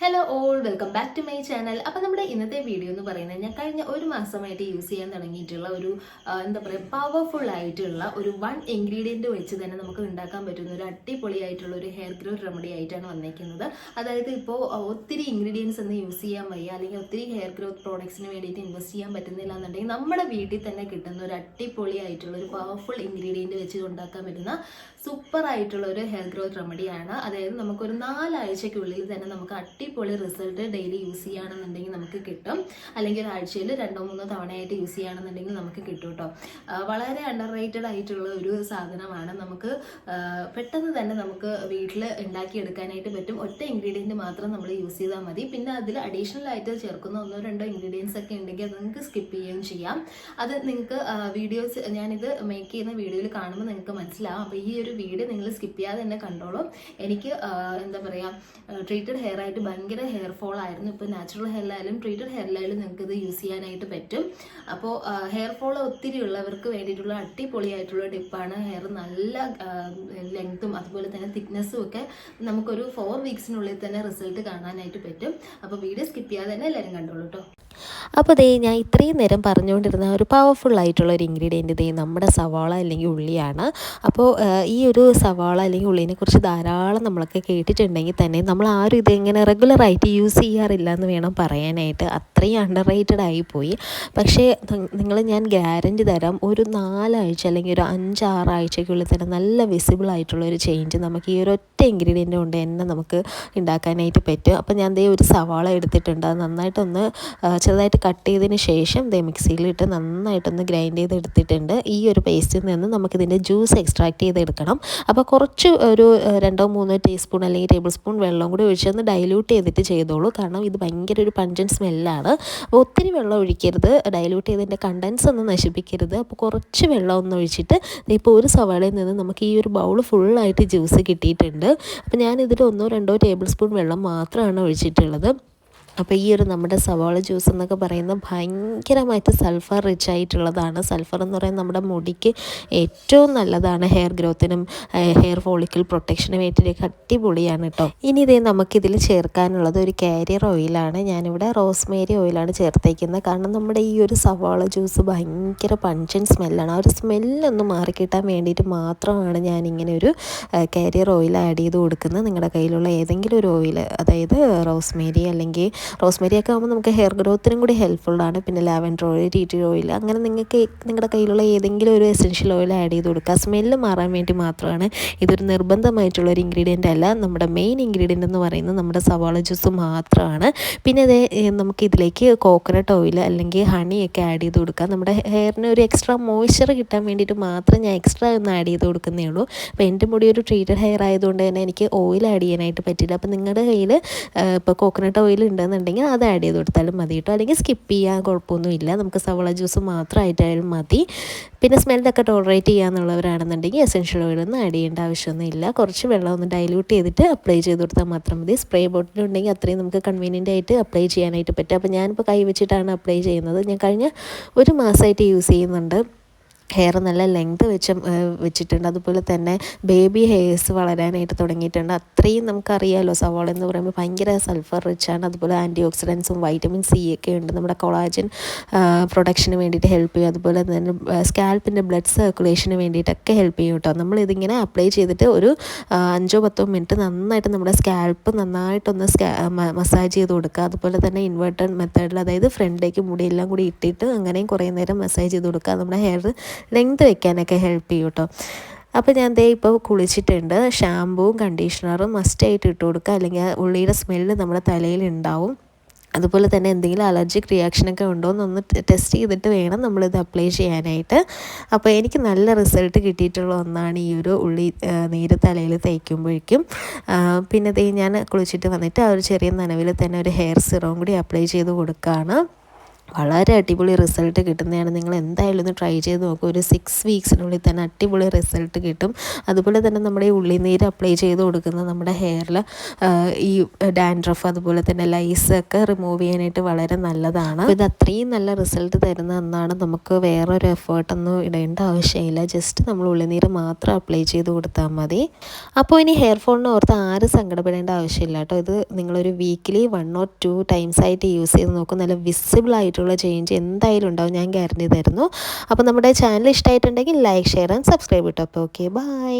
Hello all, welcome back to my channel. അപ്പോൾ നമ്മുടെ ഇന്നത്തെ വീഡിയോ എന്ന് പറയുന്നത് ഞാൻ കഴിഞ്ഞ ഒരു മാസമായിട്ട് യൂസ് ചെയ്യാൻ തുടങ്ങിയിട്ടുള്ള ഒരു എന്താ പറയുക പവർഫുൾ ആയിട്ടുള്ള ഒരു വൺ ഇൻഗ്രീഡിയൻറ്റ് വെച്ച് തന്നെ നമുക്ക് ഉണ്ടാക്കാൻ പറ്റുന്ന ഒരു അടിപൊളിയായിട്ടുള്ള ഒരു ഹെയർ ഗ്രോത്ത് റെമഡി ആയിട്ടാണ് വന്നിരിക്കുന്നത്. അതായത് ഇപ്പോൾ ഒത്തിരി ഇൻഗ്രീഡിയൻസ് ഒന്നും യൂസ് ചെയ്യാൻ വയ്യ, അല്ലെങ്കിൽ ഒത്തിരി ഹെയർ ഗ്രോത്ത് പ്രോഡക്ട്സിന് വേണ്ടിയിട്ട് ഇൻവെസ്റ്റ് ചെയ്യാൻ പറ്റുന്നില്ല എന്നുണ്ടെങ്കിൽ നമ്മുടെ വീട്ടിൽ തന്നെ കിട്ടുന്ന ഒരു അടിപൊളിയായിട്ടുള്ള ഒരു പവർഫുൾ ഇൻഗ്രീഡിയൻറ്റ് വെച്ച് ഉണ്ടാക്കാൻ പറ്റുന്ന സൂപ്പർ ആയിട്ടുള്ള ഒരു ഹെയർ ഗ്രോത്ത് റെമഡിയാണ്. അതായത് നമുക്കൊരു 4 ആഴ്ചയ്ക്കുള്ളിൽ തന്നെ നമുക്ക് അടിപൊളി റിസൾട്ട് ഡെയിലി യൂസ് ചെയ്യുകയാണെന്നുണ്ടെങ്കിൽ നമുക്ക് കിട്ടും, അല്ലെങ്കിൽ ഒരാഴ്ചയിൽ 2-3 തവണയായിട്ട് യൂസ് ചെയ്യുകയാണെന്നുണ്ടെങ്കിൽ നമുക്ക് കിട്ടും കേട്ടോ. വളരെ അണ്ടർ റേറ്റഡ് ആയിട്ടുള്ള ഒരു സാധനമാണ്. നമുക്ക് പെട്ടെന്ന് തന്നെ നമുക്ക് വീട്ടിൽ ഉണ്ടാക്കിയെടുക്കാനായിട്ട് പറ്റും. ഒറ്റ ഇൻഗ്രീഡിയൻറ്റ് മാത്രം നമ്മൾ യൂസ് ചെയ്താൽ മതി. പിന്നെ അതിൽ അഡീഷണൽ ആയിട്ട് ചേർക്കുന്ന 1-2 ഇൻഗ്രീഡിയൻസ് ഒക്കെ ഉണ്ടെങ്കിൽ അത് നിങ്ങൾക്ക് സ്കിപ്പ് ചെയ്യുകയും ചെയ്യാം. അത് നിങ്ങൾക്ക് വീഡിയോസ് ഞാനിത് മേക്ക് ചെയ്യുന്ന വീഡിയോയിൽ കാണുമ്പോൾ നിങ്ങൾക്ക് മനസ്സിലാവും. അപ്പോൾ ഈ ഒരു വീഡിയോ നിങ്ങൾ സ്കിപ്പ് ചെയ്യാതെ തന്നെ കണ്ടോളൂ. എനിക്ക് എന്താ പറയുക, ട്രീറ്റഡ് ഹെയർ ആയിട്ട് ഭയങ്കര ഹെയർ ഫോൾ ആയിരുന്നു. ഇപ്പോൾ നാച്ചുറൽ ഹെയറിലായാലും ട്രീറ്റഡ് ഹെയറിലായാലും നിങ്ങൾക്ക് ഇത് യൂസ് ചെയ്യാനായിട്ട് പറ്റും. അപ്പോൾ ഹെയർ ഫോൾ ഒത്തിരി ഉള്ളവർക്ക് വേണ്ടിയിട്ടുള്ള അടിപൊളിയായിട്ടുള്ള ടിപ്പാണ്. ഹെയർ നല്ല ലെങ്ത്തും അതുപോലെ തന്നെ തിക്നെസ്സും ഒക്കെ നമുക്കൊരു 4 വീക്സിനുള്ളിൽ തന്നെ റിസൾട്ട് കാണാനായിട്ട് പറ്റും. അപ്പോൾ വീഡിയോ സ്കിപ്പ് ചെയ്യാതെ തന്നെ എല്ലാവരും കണ്ടോളൂ കേട്ടോ. അപ്പോൾ ദേ ഞാൻ ഇത്രയും നേരം പറഞ്ഞുകൊണ്ടിരുന്ന ഒരു പവർഫുൾ ആയിട്ടുള്ള ഒരു ഇൻഗ്രീഡിയൻറ്റ് ദേ നമ്മുടെ സവാള അല്ലെങ്കിൽ ഉള്ളിയാണ്. അപ്പോൾ ഈ ഒരു സവാള അല്ലെങ്കിൽ ഉള്ളിനെ കുറിച്ച് ധാരാളം നമ്മളൊക്കെ കേട്ടിട്ടുണ്ടെങ്കിൽ തന്നെ നമ്മൾ ആരും ഇതെങ്ങനെ റെഗുലറായിട്ട് യൂസ് ചെയ്യാറില്ല എന്ന് വേണം പറയാനായിട്ട്. അത്രയും അണ്ടർ റേറ്റഡ് ആയിപ്പോയി. പക്ഷേ ഞാൻ ഗ്യാരൻറ്റി തരാം, ഒരു 4 ആഴ്ച അല്ലെങ്കിൽ ഒരു 5-6 ആഴ്ചയ്ക്കുള്ളിൽ തന്നെ നല്ല വിസിബിൾ ആയിട്ടുള്ള ഒരു ചേഞ്ച് നമുക്ക് ഈ ഒരു ഒറ്റ ഇൻഗ്രീഡിയൻ്റ് കൊണ്ട് തന്നെ നമുക്ക് ഉണ്ടാക്കാനായിട്ട് പറ്റും. അപ്പോൾ ഞാൻ ദേ ഒരു സവാള എടുത്തിട്ടുണ്ട്. അത് നന്നായിട്ടൊന്ന് ചെറുതായിട്ട് കട്ട് ചെയ്തതിന് ശേഷം ദേ മിക്സിയിലിട്ട് നന്നായിട്ടൊന്ന് ഗ്രൈൻഡ് ചെയ്തെടുത്തിട്ടുണ്ട്. ഈ ഒരു പേസ്റ്റിൽ നിന്ന് നമുക്കിതിൻ്റെ ജ്യൂസ് എക്സ്ട്രാക്ട് ചെയ്തെടുക്കണം. അപ്പോൾ കുറച്ച് ഒരു 2-3 ടീസ്പൂൺ അല്ലെങ്കിൽ ടേബിൾ സ്പൂൺ വെള്ളം കൂടി ഒഴിച്ചൊന്ന് ഡൈല്യൂട്ട് ചെയ്തിട്ട് ചെയ്തോളൂ. കാരണം ഇത് ഭയങ്കര ഒരു പഞ്ചൻ സ്മെല്ലാണ്. അപ്പോൾ ഒത്തിരി വെള്ളം ഒഴിക്കരുത്, ഡൈല്യൂട്ട് ചെയ്തതിൻ്റെ കണ്ടൻസ് ഒന്നും നശിപ്പിക്കരുത്. അപ്പോൾ കുറച്ച് വെള്ളം ഒന്ന് ഒഴിച്ചിട്ട് ഇപ്പോൾ ഒരു സവാളയിൽ നിന്ന് നമുക്ക് ഈ ഒരു ബൗൾ ഫുള്ളായിട്ട് ജ്യൂസ് കിട്ടിയിട്ടുണ്ട്. അപ്പോൾ ഞാനിതിൽ 1-2 ടേബിൾ സ്പൂൺ വെള്ളം മാത്രമാണ് ഒഴിച്ചിട്ടുള്ളത്. അപ്പോൾ ഈ ഒരു നമ്മുടെ സവാള ജ്യൂസ് എന്നൊക്കെ പറയുന്നത് ഭയങ്കരമായിട്ട് സൾഫർ റിച്ച് ആയിട്ടുള്ളതാണ്. സൾഫർ എന്ന് പറയുന്നത് നമ്മുടെ മുടിക്ക് ഏറ്റവും നല്ലതാണ്. ഹെയർ ഗ്രോത്തിനും ഹെയർ ഫോളിക്കിൾ പ്രൊട്ടക്ഷനും വേണ്ടിയിട്ട് അടിപൊളിയാണ് കേട്ടോ. ഇനി ഇതേ നമുക്കിതിൽ ചേർക്കാനുള്ളത് ഒരു കാരിയർ ഓയിലാണ്. ഞാനിവിടെ റോസ്മേരി ഓയിലാണ് ചേർത്തേക്കുന്നത്. കാരണം നമ്മുടെ ഈ ഒരു സവാള ജ്യൂസ് ഭയങ്കര പഞ്ചൻ സ്മെല്ലാണ്. ആ ഒരു സ്മെല്ലൊന്ന് മാറിക്കിട്ടാൻ വേണ്ടിയിട്ട് മാത്രമാണ് ഞാനിങ്ങനെ ഒരു കാരിയർ ഓയിൽ ആഡ് ചെയ്ത് കൊടുക്കുന്നത്. നിങ്ങളുടെ കയ്യിലുള്ള ഏതെങ്കിലും ഒരു ഓയിൽ, അതായത് റോസ്മേരി അല്ലെങ്കിൽ റോസ്മേരിയൊക്കെ ആകുമ്പോൾ നമുക്ക് ഹെയർ ഗ്രോത്തിനും കൂടി ഹെൽപ്ഫുള്ളാണ്. പിന്നെ lavender oil, tea tree oil, അങ്ങനെ നിങ്ങൾക്ക് നിങ്ങളുടെ കയ്യിലുള്ള ഏതെങ്കിലും ഒരു എസെൻഷ്യൽ ഓയിൽ ആഡ് ചെയ്ത് കൊടുക്കുക. സ്മെല്ല് മാറാൻ വേണ്ടി മാത്രമാണ്. ഇതൊരു നിർബന്ധമായിട്ടുള്ളൊരു ഇൻഗ്രീഡിയൻ്റ് അല്ല. നമ്മുടെ മെയിൻ ഇൻഗ്രീഡിയൻ്റ് എന്ന് പറയുന്നത് നമ്മുടെ സവാള ജ്യൂസ് മാത്രമാണ്. പിന്നെ നമുക്കിതിലേക്ക് കോക്കനട്ട് ഓയിൽ അല്ലെങ്കിൽ ഹണിയൊക്കെ ആഡ് ചെയ്ത് കൊടുക്കുക. നമ്മുടെ ഹെയറിന് ഒരു എക്സ്ട്രാ മോയ്സ്ചർ കിട്ടാൻ വേണ്ടിയിട്ട് മാത്രം ഞാൻ എക്സ്ട്രാ ഒന്ന് ആഡ് ചെയ്ത് കൊടുക്കുന്നേ ഉള്ളൂ. അപ്പോൾ എൻ്റെ മുടി ഒരു ട്രീറ്റഡ് ഹെയർ ആയതുകൊണ്ട് തന്നെ എനിക്ക് ഓയിൽ ആഡ് ചെയ്യാനായിട്ട് പറ്റില്ല. അപ്പോൾ നിങ്ങളുടെ കയ്യിൽ ഇപ്പോൾ കോക്കനട്ട് ഓയിൽ ഉണ്ടെന്നുണ്ടെങ്കിൽ അത് ആഡ് ചെയ്ത് കൊടുത്താലും മതി കേട്ടോ. അല്ലെങ്കിൽ സ്കിപ്പ് ചെയ്യാൻ കുഴപ്പമൊന്നുമില്ല. നമുക്ക് സവാള ജ്യൂസ് മാത്രമായിട്ടായാലും മതി. പിന്നെ സ്മെല്ലൊക്കെ ടോളറേറ്റ് ചെയ്യാന്നുള്ളവരാണെന്നുണ്ടെങ്കിൽ എസെൻഷ്യൽ ഓയിലൊന്നും ആഡ് ചെയ്യേണ്ട ആവശ്യമൊന്നുമില്ല. കുറച്ച് വെള്ളം ഒന്ന് ഡൈല്യൂട്ട് ചെയ്തിട്ട് അപ്ലൈ ചെയ്ത് കൊടുത്താൽ മാത്രം മതി. സ്പ്രേ ബോട്ടിലുണ്ടെങ്കിൽ അത്രയും നമുക്ക് കൺവീനിയൻ്റ് ആയിട്ട് അപ്ലൈ ചെയ്യാനായിട്ട് പറ്റും. അപ്പോൾ ഞാനിപ്പോൾ കൈ വെച്ചിട്ടാണ് അപ്ലൈ ചെയ്യുന്നത്. ഞാൻ കഴിഞ്ഞ ഒരു മാസമായിട്ട് യൂസ് ചെയ്യുന്നുണ്ട്. ഹെയർ നല്ല ലെങ്ത് വെച്ചിട്ടുണ്ട്. അതുപോലെ തന്നെ ബേബി ഹെയർസ് വളരാനായിട്ട് തുടങ്ങിയിട്ടുണ്ട്. അത്രയും നമുക്കറിയാമല്ലോ, സവാള എന്ന് പറയുമ്പോൾ ഭയങ്കര സൾഫർ റിച്ചാണ്. അതുപോലെ ആൻറ്റി ഓക്സിഡൻസും വൈറ്റമിൻ സി ഒക്കെ ഉണ്ട്. നമ്മുടെ കൊളാജൻ പ്രൊഡക്ഷന് വേണ്ടിയിട്ട് ഹെൽപ്പ് ചെയ്യും. അതുപോലെ തന്നെ സ്കാൽപ്പിൻ്റെ ബ്ലഡ് സർക്കുലേഷന് വേണ്ടിയിട്ടൊക്കെ ഹെൽപ്പ് ചെയ്യും കേട്ടോ. നമ്മളിതിങ്ങനെ അപ്ലൈ ചെയ്തിട്ട് ഒരു 5-10 മിനിറ്റ് നന്നായിട്ട് നമ്മുടെ സ്കാൽപ്പ് നന്നായിട്ടൊന്ന് മസാജ് ചെയ്ത് കൊടുക്കുക. അതുപോലെ തന്നെ ഇൻവേർട്ടഡ് മെത്തേഡിൽ, അതായത് ഫ്രണ്ടിലേക്ക് മുടിയെല്ലാം കൂടി ഇട്ടിട്ട് അങ്ങനെയും കുറേ നേരം മസാജ് ചെയ്ത് കൊടുക്കുക. നമ്മുടെ ഹെയർ ലെങ്ത് വെക്കാനൊക്കെ ഹെൽപ്പ് ചെയ്യും കേട്ടോ. അപ്പോൾ ഞാൻ ഇപ്പോൾ കുളിച്ചിട്ടുണ്ട്. ഷാമ്പൂവും കണ്ടീഷണറും മസ്റ്റായിട്ട് ഇട്ട് കൊടുക്കുക, അല്ലെങ്കിൽ ഉള്ളിയുടെ സ്മെല്ല് നമ്മുടെ തലയിൽ ഉണ്ടാവും. അതുപോലെ തന്നെ എന്തെങ്കിലും അലർജിക് റിയാക്ഷനൊക്കെ ഉണ്ടോ എന്നൊന്ന് ടെസ്റ്റ് ചെയ്തിട്ട് വേണം നമ്മളിത് അപ്ലൈ ചെയ്യാനായിട്ട്. അപ്പോൾ എനിക്ക് നല്ല റിസൾട്ട് കിട്ടിയിട്ടുള്ള ഒന്നാണ് ഈ ഒരു ഉള്ളി നീര് തലയിൽ തേക്കുമ്പോഴേക്കും. പിന്നെ ഞാൻ കുളിച്ചിട്ട് വന്നിട്ട് ആ ഒരു ചെറിയ നനവിൽ തന്നെ ഒരു ഹെയർ സിറവും കൂടി അപ്ലൈ ചെയ്ത് കൊടുക്കുകയാണ്. വളരെ അടിപൊളി റിസൾട്ട് കിട്ടുന്നതാണ്. നിങ്ങൾ എന്തായാലും ഒന്ന് ട്രൈ ചെയ്ത് നോക്കുക. ഒരു 6 വീക്സിനുള്ളിൽ തന്നെ അടിപൊളി റിസൾട്ട് കിട്ടും. അതുപോലെ തന്നെ നമ്മുടെ ഈ ഉള്ളിനീര് അപ്ലൈ ചെയ്ത് കൊടുക്കുന്നത് നമ്മുടെ ഹെയറിൽ ഈ ഡാൻഡ്രഫ് അതുപോലെ തന്നെ ലൈസൊക്കെ റിമൂവ് ചെയ്യാനായിട്ട് വളരെ നല്ലതാണ്. ഇത് അത്രയും നല്ല റിസൾട്ട് തരുന്ന ഒന്നാണ്. നമുക്ക് വേറൊരു എഫേർട്ടൊന്നും ഇടേണ്ട ആവശ്യമില്ല. ജസ്റ്റ് നമ്മൾ ഉള്ളിനീര് മാത്രം അപ്ലൈ ചെയ്ത് കൊടുത്താൽ മതി. അപ്പോൾ ഇനി ഹെയർ ഫോളിന് ഓർത്ത് ആരും സങ്കടപ്പെടേണ്ട ആവശ്യമില്ല കേട്ടോ. ഇത് നിങ്ങളൊരു വീക്കിലി 1 or 2 ടൈംസ് ആയിട്ട് യൂസ് ചെയ്ത് നോക്കും. നല്ല വിസിബിൾ ആയിട്ടുള്ള ചേഞ്ച് എന്തായാലും ഉണ്ടാവും, ഞാൻ ഗ്യാരണ്ടി തരുന്നു. അപ്പോൾ നമ്മുടെ ചാനൽ ഇഷ്ടമായിട്ടുണ്ടെങ്കിൽ ലൈക്ക്, ഷെയർ ആൻഡ് സബ്സ്ക്രൈബ് ഇട്ടോ. അപ്പോൾ ഓക്കെ, ബൈ.